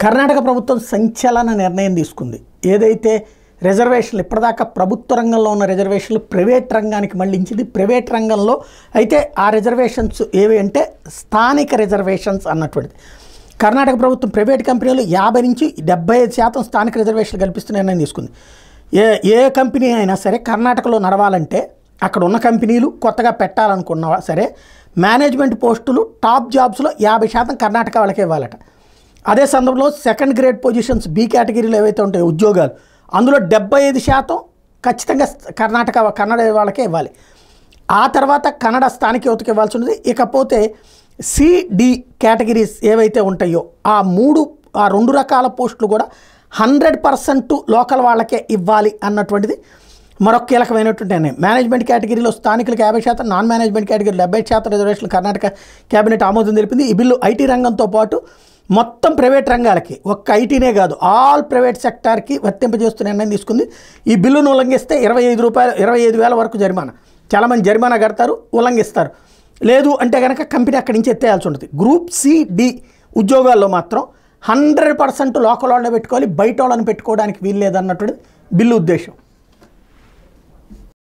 కర్ణాటక ప్రభుత్వం సంచలన నిర్ణయం తీసుకుంది. ఏదైతే రిజర్వేషన్లు ఇప్పటిదాకా ప్రభుత్వ రంగంలో ఉన్న రిజర్వేషన్లు ప్రైవేట్ రంగానికి మళ్ళించింది. ప్రైవేట్ రంగంలో అయితే ఆ రిజర్వేషన్స్ ఏవి అంటే స్థానిక రిజర్వేషన్స్ అన్నటువంటిది. కర్ణాటక ప్రభుత్వం ప్రైవేట్ కంపెనీలు 50 నుంచి 75% స్థానిక రిజర్వేషన్లు కల్పిస్తున్న నిర్ణయం తీసుకుంది. ఏ కంపెనీ అయినా సరే కర్ణాటకలో నడవాలంటే అక్కడ ఉన్న కంపెనీలు కొత్తగా పెట్టాలనుకున్నా సరే మేనేజ్మెంట్ పోస్టులు టాప్ జాబ్స్లో 50% కర్ణాటక వాళ్ళకే ఇవ్వాలట. అదే సందర్భంలో సెకండ్ గ్రేడ్ పొజిషన్స్ బి కేటగిరీలో ఏవైతే ఉంటాయో ఉద్యోగాలు అందులో 75% ఖచ్చితంగా కన్నడ వాళ్ళకే ఇవ్వాలి. ఆ తర్వాత కన్నడ స్థానిక యువతకి ఇవ్వాల్సి ఉన్నది. ఇకపోతే సిడి కేటగిరీస్ ఏవైతే ఉంటాయో ఆ 2 రకాల పోస్టులు కూడా 100% లోకల్ వాళ్ళకే ఇవ్వాలి అన్నటువంటిది మరొక కీలకమైనటువంటి నిర్ణయం. మేనేజ్మెంట్ కేటగిరీలో స్థానికులకు 50%, నాన్ మేనేజ్మెంట్ కేటగిరీలో 75% రిజర్వేషన్లు కర్ణాటక కేబినెట్ ఆమోదం తెలిపింది. ఈ బిల్లు ఐటీ రంగంతో పాటు మొత్తం ప్రైవేట్ రంగాలకి, ఒక్క ఐటీనే కాదు ఆల్ ప్రైవేట్ సెక్టార్కి వర్తింపజేస్తున్న నిర్ణయం తీసుకుంది. ఈ బిల్లును ఉల్లంఘిస్తే 25,000 వరకు జరిమానా. చాలామంది జరిమానా కడతారు, ఉల్లంఘిస్తారు. లేదు అంటే కనుక కంపెనీ అక్కడి నుంచి ఎత్తేయాల్సి ఉంటుంది. గ్రూప్ సి-డి ఉద్యోగాల్లో మాత్రం 100% లోకల్ వాళ్ళని పెట్టుకోవాలి, బయట వాళ్ళని పెట్టుకోవడానికి వీలు లేదన్నటువంటి బిల్లు ఉద్దేశం.